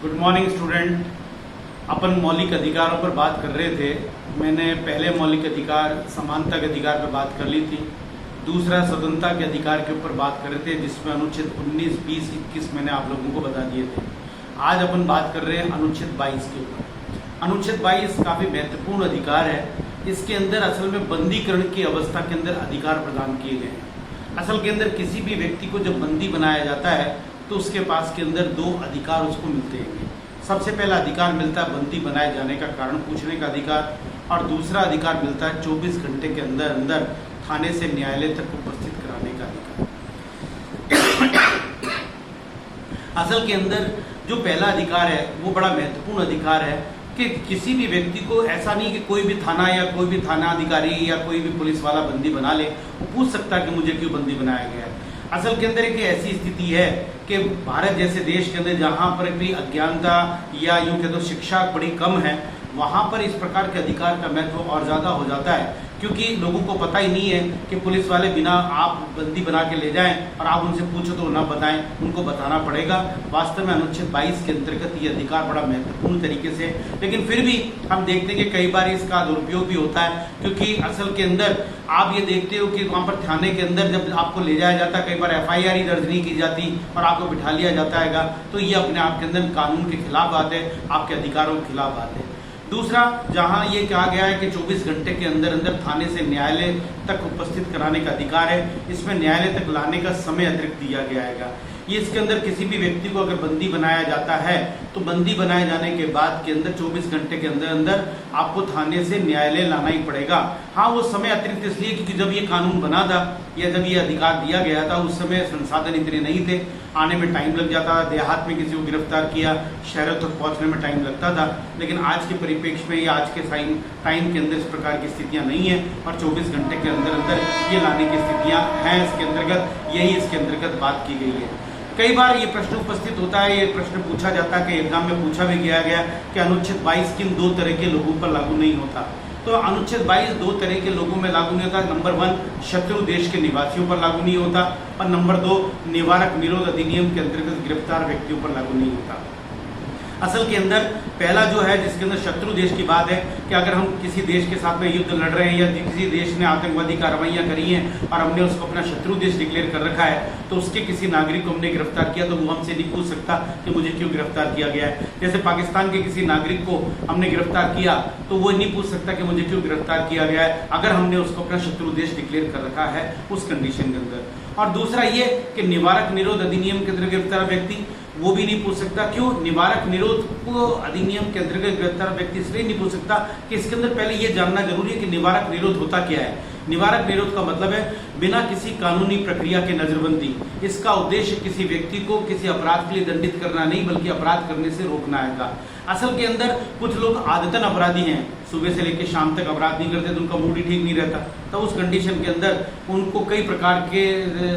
Good morning student. अपन मौलिक अधिकारों पर बात कर रहे थे। मैंने पहले मौलिक अधिकार समानता के अधिकार पर बात कर ली थी। दूसरा स्वतंत्रता के अधिकार के ऊपर बात कर रहे थे, जिसमें अनुच्छेद 19, 20, 21 मैंने आप लोगों को बता दिए थे। आज अपन बात कर रहे हैं अनुच्छेद 22 के ऊपर। अनुच्छेद 22 काफ़ी महत्वपूर्ण अधिकार है। इसके अंदर असल में बंदीकरण की अवस्था के अंदर अधिकार प्रदान किए गए हैं। असल के अंदर किसी भी व्यक्ति को जब बंदी बनाया जाता है तो उसके पास के अंदर दो अधिकार उसको मिलते हैं। सबसे पहला अधिकार मिलता है बंदी बनाए जाने का कारण पूछने का अधिकार, और दूसरा अधिकार मिलता है 24 घंटे के अंदर अंदर थाने से न्यायालय तक उपस्थित कराने का अधिकार। असल के अंदर जो पहला अधिकार है वो बड़ा महत्वपूर्ण अधिकार है कि किसी भी व्यक्ति को ऐसा नहीं कि कोई भी थाना या कोई भी थाना अधिकारी या कोई भी पुलिस वाला बंदी बना ले, वो पूछ सकता है कि मुझे क्यों बंदी बनाया गया है। असल के अंदर एक ऐसी स्थिति है कि भारत जैसे देश के अंदर जहाँ पर भी अज्ञानता या यूँ कह दो शिक्षा बड़ी कम है, वहाँ पर इस प्रकार के अधिकार का महत्व और ज़्यादा हो जाता है, क्योंकि लोगों को पता ही नहीं है कि पुलिस वाले बिना आप बंदी बना के ले जाएं और आप उनसे पूछो तो ना बताएं, उनको बताना पड़ेगा। वास्तव में अनुच्छेद 22 के अंतर्गत ये अधिकार बड़ा महत्वपूर्ण तरीके से, लेकिन फिर भी हम देखते हैं कि कई बार इसका दुरुपयोग भी होता है, क्योंकि असल के अंदर आप ये देखते हो कि वहाँ पर थाने के अंदर जब आपको ले जाया जाता है, कई बार FIR ही दर्ज नहीं की जाती और आपको बिठा लिया जाता है, तो ये अपने आप के अंदर कानून के खिलाफ बात है, आपके अधिकारों के खिलाफ बात है। दूसरा, जहां ये कहा गया है कि 24 घंटे के अंदर अंदर थाने से न्यायालय तक उपस्थित कराने का अधिकार है, इसमें न्यायालय तक लाने का समय अतिरिक्त दिया गया है। ये इसके अंदर किसी भी व्यक्ति को अगर बंदी बनाया जाता है तो बंदी बनाए जाने के बाद के अंदर 24 घंटे के अंदर अंदर आपको थाने से न्यायालय लाना ही पड़ेगा। हाँ, वो समय अतिरिक्त इसलिए क्योंकि जब ये कानून बना था या जब ये अधिकार दिया गया था उस समय संसाधन इतने नहीं थे, आने में टाइम लग जाता था। देहात में किसी को गिरफ्तार किया, शहरों तक पहुंचने में टाइम लगता था, लेकिन आज के परिप्रेक्ष्य में या आज के टाइम के अंदर इस प्रकार की स्थितियां नहीं है और 24 घंटे के अंदर अंदर ये लाने की स्थितियां हैं। इसके अंतर्गत यही इसके अंतर्गत बात की गई है। कई बार ये प्रश्न उपस्थित होता है, ये प्रश्न पूछा जाता है कि एग्जाम में पूछा भी गया कि अनुच्छेद 22 किन दो तरह के लोगों पर लागू नहीं होता। तो अनुच्छेद 22 दो तरह के लोगों में लागू नहीं होता। नंबर 1, शत्रु देश के निवासियों पर लागू नहीं होता, और नंबर 2, निवारक निरोध अधिनियम के अंतर्गत गिरफ्तार व्यक्तियों पर लागू नहीं होता। असल के अंदर पहला जो है जिसके अंदर शत्रु देश की बात है कि अगर हम किसी देश के साथ में युद्ध लड़ रहे हैं या किसी देश ने आतंकवादी कार्रवाइयां करी हैं और हमने उसको अपना शत्रु देश डिक्लेयर कर रखा है, तो उसके किसी नागरिक को हमने गिरफ्तार किया तो वो हमसे नहीं पूछ सकता कि मुझे क्यों गिरफ्तार किया गया है। जैसे पाकिस्तान के किसी नागरिक को हमने गिरफ्तार किया तो वो नहीं पूछ सकता कि मुझे क्यों गिरफ्तार किया गया है, अगर हमने उसको अपना शत्रु देश डिक्लेयर कर रखा है उस कंडीशन के अंदर। और दूसरा ये कि निवारक निरोध अधिनियम के अंतर्गत गिरफ्तार व्यक्ति वो भी नहीं पूछ सकता। क्यों? निवारक निरोध को अधिनियम के अंतर्गत गिरफ्तार व्यक्ति इसलिए नहीं पूछ सकता कि इसके अंदर पहले ये जानना जरूरी है कि निवारक निरोध होता क्या है। निवारक निरोध का मतलब है बिना किसी कानूनी प्रक्रिया के नजरबंदी। इसका उद्देश्य किसी व्यक्ति को किसी अपराध के लिए दंडित करना नहीं, बल्कि अपराध करने से रोकना है। असल के अंदर कुछ लोग आदतन अपराधी हैं, सुबह से लेकर शाम तक अपराध नहीं करते तो उनका मूड ही ठीक नहीं रहता, तो उस कंडीशन के अंदर उनको कई प्रकार के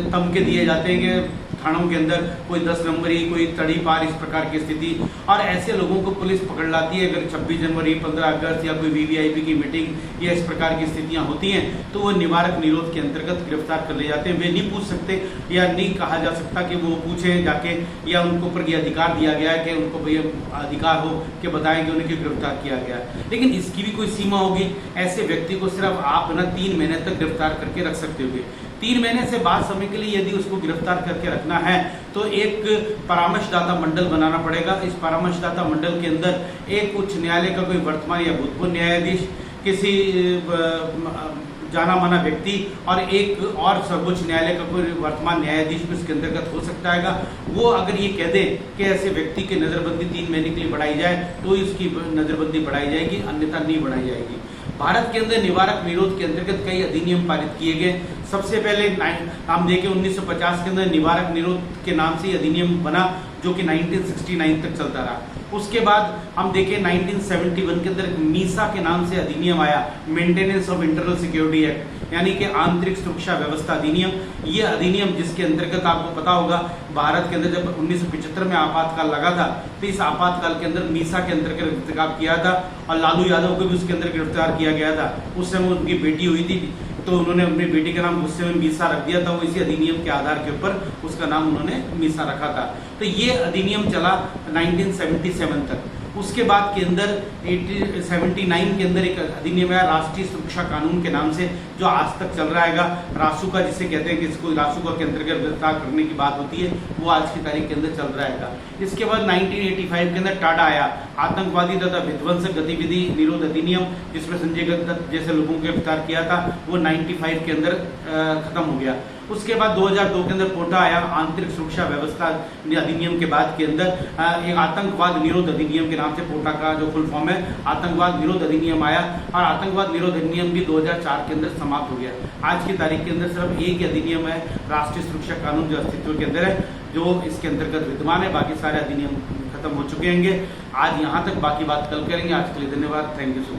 तमके दिए जाते हैं कि थानों के अंदर कोई 10 नंबरी, कोई तड़ी पार, इस प्रकार की स्थिति। और ऐसे लोगों को पुलिस पकड़ लाती है अगर 26 जनवरी, 15 अगस्त या कोई VVIP की मीटिंग या इस प्रकार की स्थितियां होती हैं, तो वो निवारक निरोध के अंतर्गत गिरफ्तार कर ले जाते हैं। वे नहीं पूछ सकते या नहीं कहा जा सकता कि वो पूछें जाके, या उनको ऊपर ये अधिकार दिया गया है कि उनको भैया अधिकार हो कि बताएं कि उन्हें क्यों गिरफ्तार किया गया। लेकिन इसकी भी कोई सीमा होगी। ऐसे व्यक्ति को सिर्फ आप ना 3 महीने तक गिरफ्तार करके रख सकते होगे। 3 महीने से बाद समय के लिए यदि उसको गिरफ्तार करके रखना है तो एक परामर्शदाता मंडल बनाना पड़ेगा। इस परामर्शदाता मंडल के अंदर एक उच्च न्यायालय का कोई वर्तमान या भूतपूर्व न्यायाधीश, किसी जाना माना व्यक्ति और एक और सर्वोच्च न्यायालय का कोई वर्तमान न्यायाधीश भी इसके अंतर्गत हो सकता है। वो अगर ये कह दें कि ऐसे व्यक्ति की नजरबंदी 3 महीने के लिए बढ़ाई जाए तो इसकी नजरबंदी बढ़ाई जाएगी, अन्यथा नहीं बढ़ाई जाएगी। भारत के अंदर निवारक निरोध के अंतर्गत कई अधिनियम पारित किए गए। सबसे पहले हम देखें 1950 के अंदर निवारक निरोध के नाम से अधिनियम बना, जो कि 1969 तक चलता रहा। उसके बाद हम देखें 1971 के अंदर मीसा के नाम से अधिनियम आया, maintenance of internal security act, यानी कि आंतरिक सुरक्षा व्यवस्था अधिनियम। ये अधिनियम जिसके अंतर्गत आपको पता होगा भारत के अंदर जब 1975 में आपातकाल लगा था तो इस आपातकाल के अंदर मीसा के अंतर्गत इर्तिकाब किया था और लालू यादव को भी उसके अंदर गिरफ्तार किया गया था। उस समय उनकी बेटी हुई थी, तो उन्होंने अपनी बेटी का नाम गुस्से में मीसा रख दिया था, वो इसी अधिनियम के आधार के ऊपर उसका नाम उन्होंने मीसा रखा था। तो ये अधिनियम चला 1977 तक। उसके बाद के अंदर 79 के अंदर एक अधिनियम आया राष्ट्रीय सुरक्षा कानून के नाम से, जो आज तक चल रहा है। रासुका जिसे कहते हैं कि इसको रासुका के अंतर्गत गिरफ्तार करने की बात होती है, वो आज की तारीख के अंदर चल रहा है। इसके बाद 1985 के अंदर टाडा आया, आतंकवादी तथा विध्वंसक गतिविधि निरोध अधिनियम, जिसमें संजय दत्त जैसे लोगों को गिरफ्तार किया था, वो 95 के अंदर खत्म हो गया। उसके बाद 2002 के अंदर पोटा आया, आंतरिक सुरक्षा व्यवस्था अधिनियम के बाद के अंदर एक आतंकवाद निरोध अधिनियम के नाम से पोटा का जो फुल फॉर्म है आतंकवाद निरोध अधिनियम आया, और आतंकवाद निरोध अधिनियम भी 2004 के अंदर समाप्त हो गया। आज की तारीख के अंदर सिर्फ एक ही अधिनियम है, राष्ट्रीय सुरक्षा कानून, जो अस्तित्व के अंदर है, जो इसके अंतर्गत विद्यमान है। बाकी सारे अधिनियम खत्म हो चुके होंगे। आज यहाँ तक, बाकी बात कल करेंगे। आज के लिए धन्यवाद, थैंक यू सो मच।